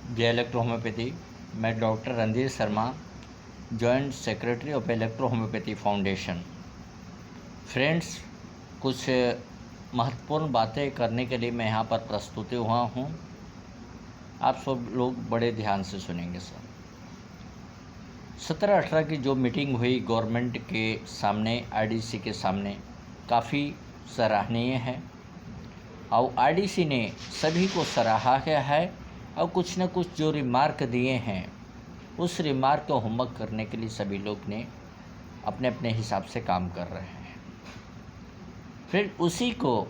जय electro homeopathy. मैं doctor Randhir Sharma, joint secretary of electro homeopathy foundation. Friends, कुछ महत्वपूर्ण बातें करने के लिए मैं यहाँ पर प्रस्तुति हुआ हूँ। आप सब लोग बड़े ध्यान से सुनेंगे सर। 17-18 की जो मीटिंग हुई गवर्नमेंट के सामने, आईडीसी के सामने, काफ़ी सराहनीय है और आईडीसी ने सभी को सराहा गया है और कुछ न कुछ जो रिमार्क दिए हैं उस रिमार्क को होमवर्क करने के लिए सभी लोग ने अपने अपने हिसाब से काम कर रहे हैं। फिर उसी को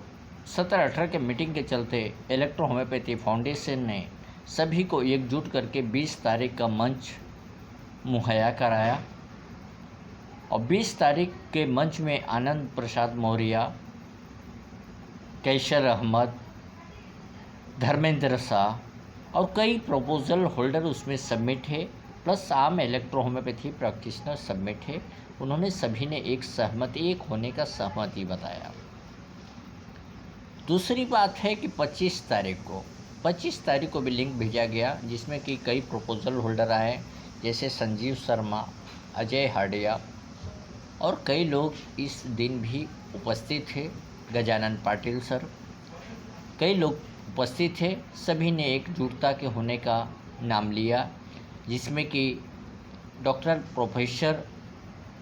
17-18 के मीटिंग के चलते इलेक्ट्रो होम्योपैथी फाउंडेशन ने सभी को एकजुट करके 20 तारीख का मंच मुहैया कराया और 20 तारीख के मंच में आनंद प्रसाद मौर्य, कैसर अहमद, धर्मेंद्र शाह और कई प्रपोजल होल्डर उसमें सबमिट है, प्लस आम इलेक्ट्रो होम्योपैथी प्रैक्टिशनर सबमिट है। उन्होंने सभी ने एक होने का सहमति बताया। दूसरी बात है कि 25 तारीख को भी लिंक भेजा गया जिसमें कि कई प्रपोजल होल्डर आए, जैसे संजीव शर्मा, अजय हाडिया और कई लोग इस दिन भी उपस्थित थे। गजानन पाटिल सर, कई लोग उपस्थित थे। सभी ने एकजुटता के होने का नाम लिया, जिसमें कि doctor professor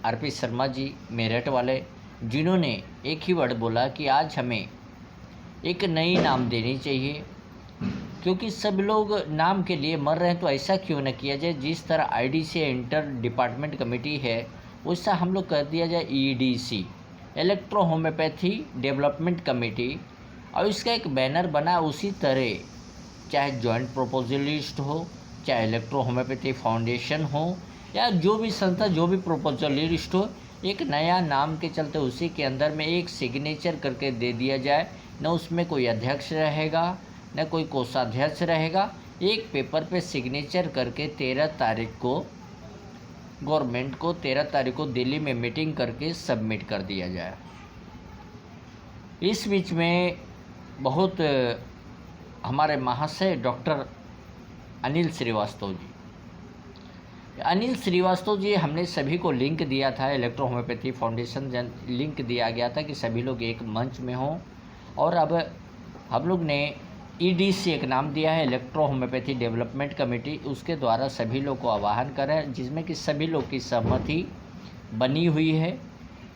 RP Sharma ji Meerut वाले, जिन्होंने एक ही वर्ड बोला कि आज हमें एक नई नाम देनी चाहिए, क्योंकि सब लोग नाम के लिए मर रहे हैं तो ऐसा क्यों न किया जाए। जिस तरह आईडीसी इंटर डिपार्टमेंट कमेटी है वैसा हम लोग कर दिया जाए EDC, electro homeopathy development committee, और इसका एक बैनर बना उसी तरह, चाहे जॉइंट प्रोपोजलिस्ट हो, चाहे इलेक्ट्रो होम्योपैथी फाउंडेशन हो, या जो भी संस्था जो भी प्रोपोजलिस्ट हो, एक नया नाम के चलते उसी के अंदर में एक सिग्नेचर करके दे दिया जाए। न उसमें कोई अध्यक्ष रहेगा न कोई कोषाध्यक्ष रहेगा, एक पेपर पे सिग्नेचर करके 13 तारीख को गवर्नमेंट को 13 तारीख को दिल्ली में मीटिंग करके सबमिट कर दिया जाए। इस बीच में बहुत हमारे महाशय डॉक्टर अनिल श्रीवास्तव जी, हमने सभी को लिंक दिया था, इलेक्ट्रो होम्योपैथी फाउंडेशन लिंक दिया गया था कि सभी लोग एक मंच में हों। और अब हम लोग ने ईडीसी एक नाम दिया है, इलेक्ट्रो होम्योपैथी डेवलपमेंट कमेटी, उसके द्वारा सभी लोग को आह्वान करें, जिसमें कि सभी लोग की सहमति बनी हुई है।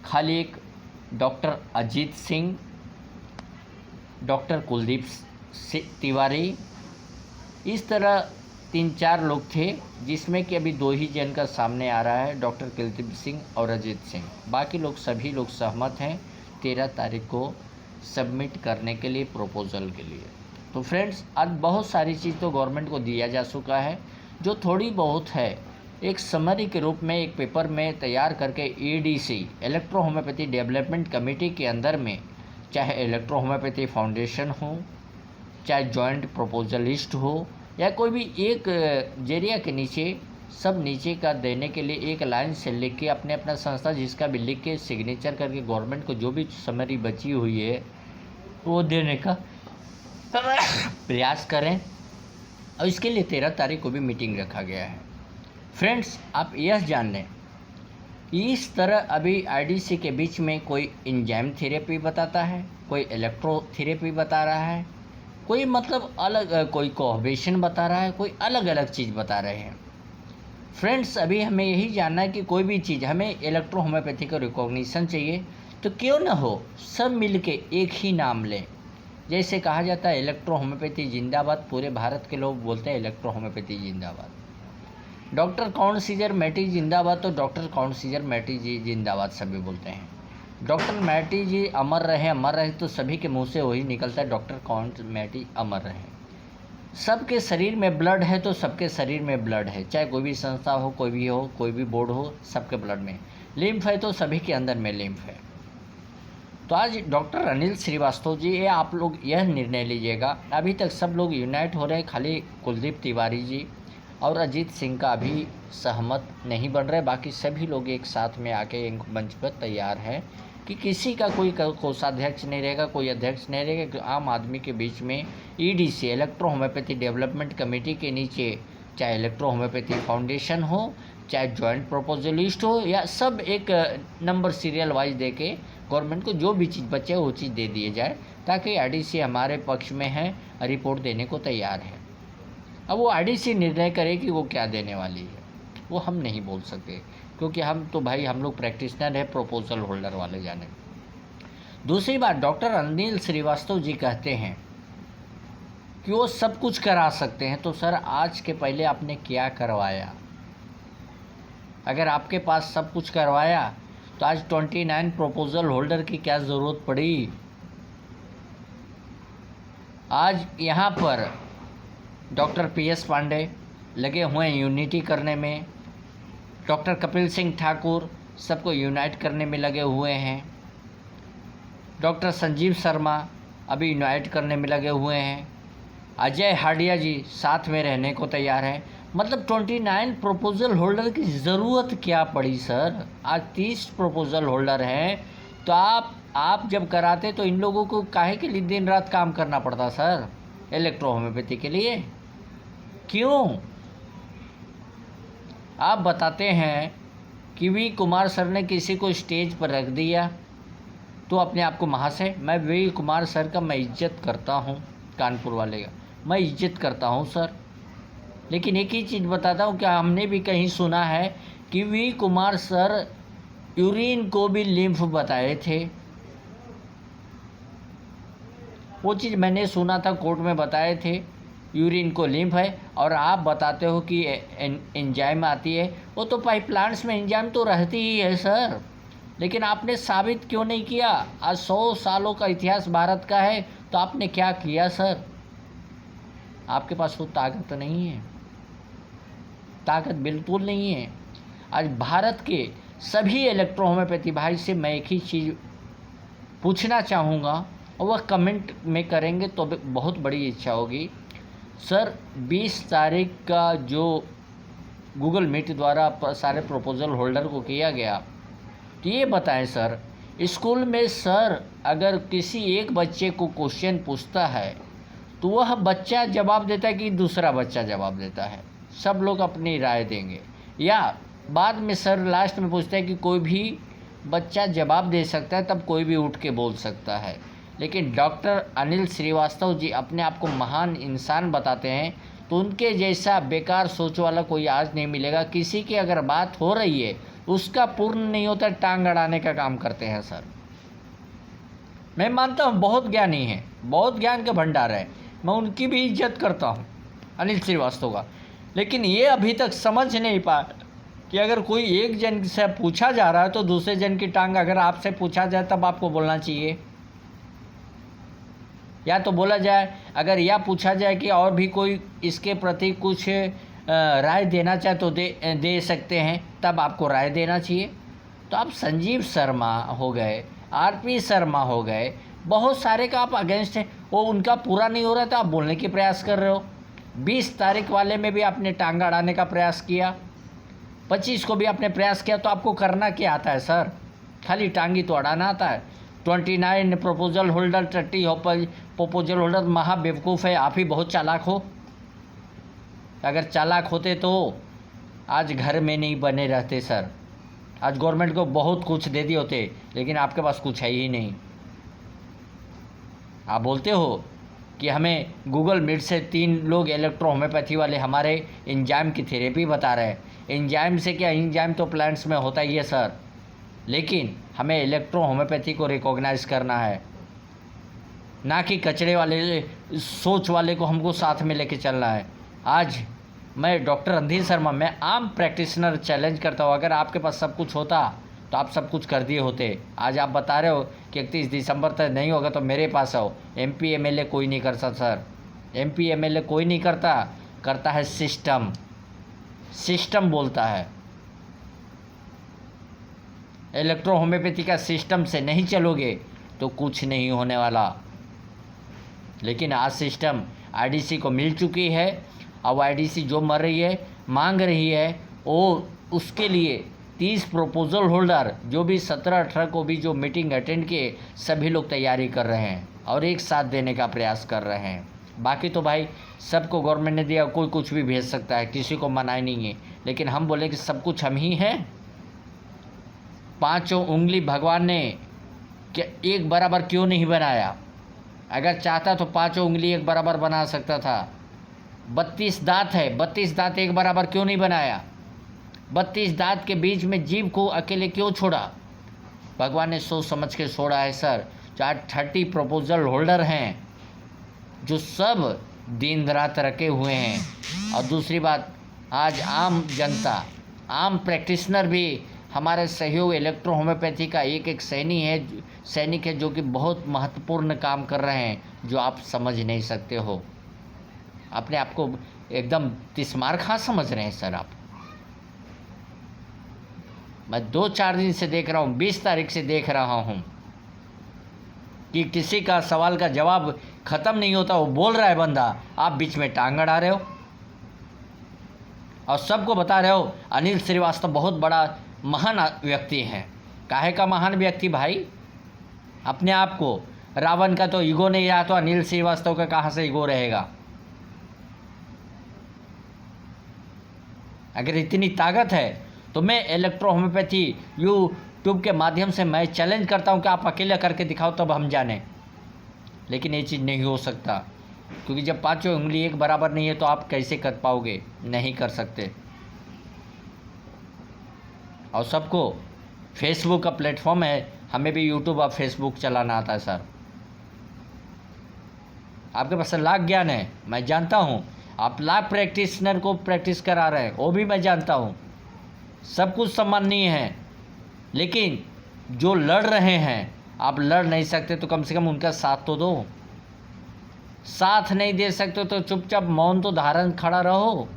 खाली एक डॉक्टर अजीत सिंह, डॉक्टर कुलदीप तिवारी, इस तरह 3-4 लोग थे, जिसमें कि अभी 2 ही जन का सामने आ रहा है, डॉक्टर कुलदीप सिंह और अजीत सिंह। बाकी लोग सभी लोग सहमत हैं 13 तारीख को सबमिट करने के लिए, प्रपोजल के लिए। तो फ्रेंड्स, आज बहुत सारी चीज़ तो गवर्नमेंट को दिया जा चुका है, जो थोड़ी बहुत है एक समरी के रूप में एक पेपर में तैयार करके EDC, electro homeopathy development committee के अंदर में, चाहे इलेक्ट्रो होम्योपैथी फाउंडेशन हो, चाहे जॉइंट प्रोपोजलिस्ट हो, या कोई भी एक जरिया के नीचे, सब नीचे का देने के लिए एक लाइन से लिख के अपने अपना संस्था जिसका भी लिख के सिग्नेचर करके गवर्नमेंट को जो भी समरी बची हुई है वो देने का प्रयास करें। और इसके लिए 13 तारीख को भी मीटिंग रखा गया है। फ्रेंड्स, आप यह जान लें, इस तरह अभी आईडीसी के बीच में कोई एंजाइम थेरेपी बताता है, कोई इलेक्ट्रो थेरेपी बता रहा है, कोई मतलब अलग, कोई कोहबेशन बता रहा है, कोई अलग अलग चीज़ बता रहे हैं। फ्रेंड्स, अभी हमें यही जानना है कि कोई भी चीज़ हमें इलेक्ट्रो होम्योपैथी का रिकॉग्निशन चाहिए, तो क्यों ना हो सब मिलके एक ही नाम लें। जैसे कहा जाता है इलेक्ट्रो होम्योपैथी जिंदाबाद, पूरे भारत के लोग बोलते हैं इलेक्ट्रो होम्योपैथी जिंदाबाद। डॉक्टर कॉन्सीजर मैटी जिंदाबाद, तो डॉक्टर कॉन्सीजर मैटी जी जिंदाबाद सभी बोलते हैं। डॉक्टर मैटी जी अमर रहे, तो सभी के मुंह से वही निकलता है, डॉक्टर कौन मैटी अमर रहे। सबके शरीर में ब्लड है तो सबके शरीर में ब्लड है, चाहे कोई भी संस्था हो, कोई भी हो, कोई भी बोर्ड हो, सबके ब्लड में लिम्फ है तो सभी के अंदर में लिम्फ है। तो आज डॉक्टर अनिल श्रीवास्तव जी, ये आप लोग यह निर्णय लीजिएगा, अभी तक सब लोग यूनाइट हो रहे हैं, खाली कुलदीप तिवारी जी और अजीत सिंह का अभी सहमत नहीं बन रहे, बाकी सभी लोग एक साथ में आके एक मंच पर तैयार हैं कि किसी का कोई कोषाध्यक्ष नहीं रहेगा, कोई अध्यक्ष नहीं रहेगा। आम आदमी के बीच में EDC electro homeopathy development committee के नीचे चाहे इलेक्ट्रो होम्योपैथी फाउंडेशन हो, चाहे जॉइंट प्रपोजलिस्ट हो, या सब एक नंबर सीरियल वाइज दे के गवर्नमेंट को जो भी चीज़ बचे वो चीज़ दे दिए जाए, ताकि आईडीसी हमारे पक्ष में है, रिपोर्ट देने को तैयार है। अब वो आईडीसी निर्णय करे कि वो क्या देने वाली है, वो हम नहीं बोल सकते, क्योंकि हम तो भाई हम लोग प्रैक्टिशनर है, प्रपोजल होल्डर वाले जाने। दूसरी बात, डॉक्टर अनिल श्रीवास्तव जी कहते हैं कि वो सब कुछ करा सकते हैं। तो सर आज के पहले आपने क्या करवाया? अगर आपके पास सब कुछ करवाया तो आज 29 प्रपोजल होल्डर की क्या ज़रूरत पड़ी? आज यहाँ पर डॉक्टर PS पांडे लगे हुए हैं यूनिटी करने में, डॉक्टर कपिल सिंह ठाकुर सबको यूनाइट करने में लगे हुए हैं, डॉक्टर संजीव शर्मा अभी यूनाइट करने में लगे हुए हैं, अजय हाडिया जी साथ में रहने को तैयार हैं। मतलब 29 प्रपोजल होल्डर की ज़रूरत क्या पड़ी सर? आज 30 प्रपोजल होल्डर हैं, तो आप जब कराते तो इन लोगों को काहे के लिए दिन रात काम करना पड़ता सर इलेक्ट्रो होम्योपैथी के लिए? क्यों? आप बताते हैं कि वी कुमार सर ने किसी को स्टेज पर रख दिया तो अपने आप को महाशय, मैं वी कुमार सर का मैं इज्जत करता हूँ, कानपुर वाले का मैं इज्जत करता हूँ सर, लेकिन एक ही चीज़ बताता हूँ, क्या हमने भी कहीं सुना है कि वी कुमार सर यूरिन को भी लिम्फ बताए थे? वो चीज़ मैंने सुना था, कोर्ट में बताए थे यूरिन को लिम्फ है, और आप बताते हो कि एंजाइम आती है। वो तो पाइपलाइंट्स में एंजाइम तो रहती ही है सर, लेकिन आपने साबित क्यों नहीं किया? आज 100 सालों का इतिहास भारत का है, तो आपने क्या किया सर? आपके पास वो ताकत नहीं है, ताकत बिल्कुल नहीं है। आज भारत के सभी इलेक्ट्रो होम्योपैथी भाई से मैं एक ही चीज़ पूछना चाहूँगा, और वह कमेंट में करेंगे तो बहुत बड़ी इच्छा होगी। सर 20 तारीख का जो गूगल मीट द्वारा सारे प्रपोजल होल्डर को किया गया, तो ये बताएं सर, स्कूल में सर अगर किसी एक बच्चे को क्वेश्चन पूछता है तो वह बच्चा जवाब देता है कि दूसरा बच्चा जवाब देता है? सब लोग अपनी राय देंगे, या बाद में सर लास्ट में पूछता है कि कोई भी बच्चा जवाब दे सकता है, तब कोई भी उठ के बोल सकता है। लेकिन डॉक्टर अनिल श्रीवास्तव जी अपने आप को महान इंसान बताते हैं, तो उनके जैसा बेकार सोच वाला कोई आज नहीं मिलेगा। किसी की अगर बात हो रही है उसका पूर्ण नहीं होता, टांग अड़ाने का काम करते हैं सर। मैं मानता हूँ बहुत ज्ञानी है, बहुत ज्ञान के भंडार है, मैं उनकी भी इज्जत करता हूँ अनिल श्रीवास्तव का, लेकिन ये अभी तक समझ नहीं पा कि अगर कोई एक जन से पूछा जा रहा है तो दूसरे जन की टांग अगर आपसे पूछा जाए तब आपको बोलना चाहिए, या तो बोला जाए, अगर यह पूछा जाए कि और भी कोई इसके प्रति कुछ राय देना चाहे तो दे सकते हैं, तब आपको राय देना चाहिए। तो आप संजीव शर्मा हो गए, RP शर्मा हो गए, बहुत सारे का आप अगेंस्ट हैं, वो उनका पूरा नहीं हो रहा था, आप बोलने की प्रयास कर रहे हो। 20 तारीख वाले में भी आपने टांगा अड़ाने का प्रयास किया, 25 को भी आपने प्रयास किया, तो आपको करना क्या आता है सर? खाली टांगी तो अड़ाना आता है। 29 प्रपोजल होल्डर, 30 प्रपोजल होल्डर महा बेवकूफ़ है, आप ही बहुत चालाक हो। अगर चालाक होते तो आज घर में नहीं बने रहते सर, आज गवर्नमेंट को बहुत कुछ दे दिए होते, लेकिन आपके पास कुछ है ही नहीं। आप बोलते हो कि हमें गूगल मीट से 3 लोग इलेक्ट्रो होम्योपैथी वाले हमारे एंजाइम की थेरेपी बता रहे हैं। एंजाइम से क्या, एंजाइम तो प्लांट्स में होता ही है सर, लेकिन हमें इलेक्ट्रो होम्योपैथी को रिकॉग्नाइज करना है, ना कि कचरे वाले सोच वाले को हमको साथ में लेके चलना है। आज मैं डॉक्टर अनिल शर्मा, मैं आम प्रैक्टिशनर चैलेंज करता हूँ, अगर आपके पास सब कुछ होता तो आप सब कुछ कर दिए होते। आज आप बता रहे हो कि 31 दिसंबर तक नहीं होगा तो मेरे पास आओ। MP MLA कोई नहीं करता सर, MP MLA कोई नहीं करता, करता है सिस्टम, सिस्टम बोलता है। इलेक्ट्रो होम्योपैथी का सिस्टम से नहीं चलोगे तो कुछ नहीं होने वाला। लेकिन आज सिस्टम IDC को मिल चुकी है, अब IDC जो मर रही है, मांग रही है, वो उसके लिए 30 प्रपोजल होल्डर जो भी 17-18 को भी जो मीटिंग अटेंड किए, सभी लोग तैयारी कर रहे हैं और एक साथ देने का प्रयास कर रहे हैं। बाकी तो भाई सबको गवर्नमेंट ने दिया, कोई कुछ भी भेज सकता है, किसी को मना ही नहीं है। लेकिन हम बोले कि सब कुछ हम ही हैं। 5 उंगली भगवान ने क्या एक बराबर क्यों नहीं बनाया? अगर चाहता तो 5 उंगली एक बराबर बना सकता था। 32 दांत है, 32 दांत एक बराबर क्यों नहीं बनाया? 32 दांत के बीच में जीभ को अकेले क्यों छोड़ा? भगवान ने सोच समझ के छोड़ा है सर। चाहे 30 प्रपोजल होल्डर हैं जो सब दिन रात रखे हुए हैं। और दूसरी बात, आज आम जनता, आम प्रैक्टिशनर भी हमारे सहयोग इलेक्ट्रो होम्योपैथी का एक सैनिक है जो कि बहुत महत्वपूर्ण काम कर रहे हैं, जो आप समझ नहीं सकते हो। अपने आप को एकदम तिस्मार खा समझ रहे हैं सर आप। मैं 2-4 दिन से देख रहा हूँ, 20 तारीख से देख रहा हूँ कि किसी का सवाल का जवाब ख़त्म नहीं होता। वो बोल रहा है बंदा, आप बीच में टांग अड़ा रहे हो और सबको बता रहे हो अनिल श्रीवास्तव बहुत बड़ा महान व्यक्ति है। काहे का महान व्यक्ति भाई? अपने आप को, रावण का तो ईगो नहीं रहा, तो अनिल श्रीवास्तव का कहाँ से ईगो रहेगा? अगर इतनी ताकत है तो मैं इलेक्ट्रो होम्योपैथी यूट्यूब के माध्यम से मैं चैलेंज करता हूं कि आप अकेले करके दिखाओ तब हम जाने। लेकिन ये चीज़ नहीं हो सकता, क्योंकि जब 5 उंगली एक बराबर नहीं है तो आप कैसे कर पाओगे? नहीं कर सकते। और सबको फेसबुक का प्लेटफॉर्म है, हमें भी यूट्यूब और फेसबुक चलाना आता है सर। आपके पास लाख ज्ञान है, मैं जानता हूँ। आप लाख प्रैक्टिशनर को प्रैक्टिस करा रहे हैं, वो भी मैं जानता हूँ। सब कुछ सम्माननीय है, लेकिन जो लड़ रहे हैं, आप लड़ नहीं सकते तो कम से कम उनका साथ तो दो। साथ नहीं दे सकते तो चुपचाप मौन तो धारण खड़ा रहो।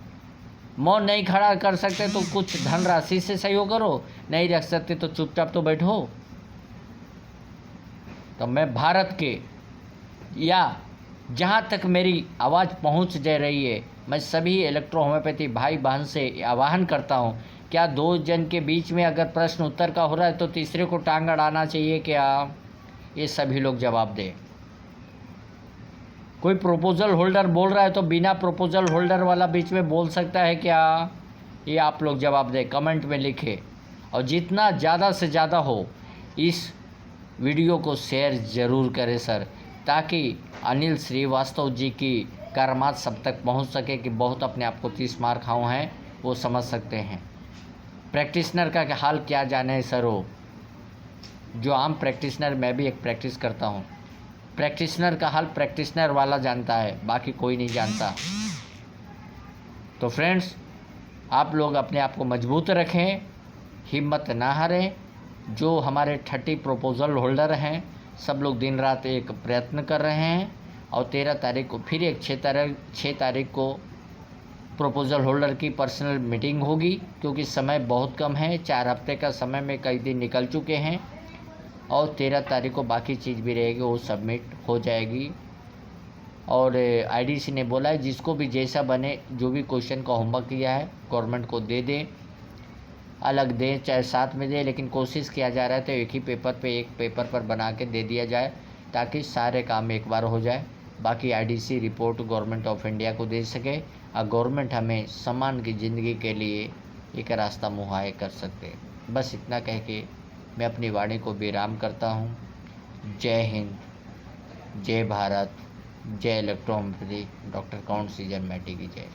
मौन नहीं खड़ा कर सकते तो कुछ धनराशि से सहयोग करो, नहीं रख सकते तो चुपचाप तो बैठो। तो मैं भारत के, या जहाँ तक मेरी आवाज़ पहुँच जा रही है, मैं सभी इलेक्ट्रो होम्योपैथी भाई बहन से आह्वान करता हूँ, क्या 2 जन के बीच में अगर प्रश्न उत्तर का हो रहा है तो तीसरे को टांग अड़ाना चाहिए क्या? ये सभी लोग जवाब दें। कोई प्रपोजल होल्डर बोल रहा है तो बिना प्रपोजल होल्डर वाला बीच में बोल सकता है क्या? ये आप लोग जवाब दें, कमेंट में लिखें। और जितना ज़्यादा से ज़्यादा हो इस वीडियो को शेयर ज़रूर करें सर, ताकि अनिल श्रीवास्तव जी की करामात सब तक पहुंच सके कि बहुत अपने आप को 30 मार खाओ हैं, वो समझ सकते हैं। प्रैक्टिशनर का हाल क्या जाने है सर? हो जो आम प्रैक्टिशनर, मैं भी एक प्रैक्टिस करता हूँ, प्रैक्टिशनर का हाल प्रैक्टिशनर वाला जानता है, बाकी कोई नहीं जानता। तो फ्रेंड्स, आप लोग अपने आप को मजबूत रखें, हिम्मत ना हारें। जो हमारे 30 प्रपोजल होल्डर हैं, सब लोग दिन रात एक प्रयत्न कर रहे हैं। और 13 तारीख को फिर एक 6 तारीख को प्रपोजल होल्डर की पर्सनल मीटिंग होगी, क्योंकि समय बहुत कम है। 4 हफ्ते का समय में कई दिन निकल चुके हैं। और 13 तारीख को बाकी चीज़ भी रहेगी, वो सबमिट हो जाएगी। और आईडीसी ने बोला है जिसको भी जैसा बने, जो भी क्वेश्चन का होमवर्क किया है गवर्नमेंट को दे दें, अलग दें चाहे साथ में दें, लेकिन कोशिश किया जा रहा है तो एक ही पेपर पर बना के दे दिया जाए, ताकि सारे काम एक बार हो जाए। बाकी IDC report government of India को दे सके और गवर्नमेंट हमें सम्मान की ज़िंदगी के लिए एक रास्ता मुहैया कर सकते। बस इतना कह के मैं अपनी वाणी को विराम करता हूँ। जय हिंद, जय भारत, जय electro homeopathy, doctor count Cesare Mattei की जय।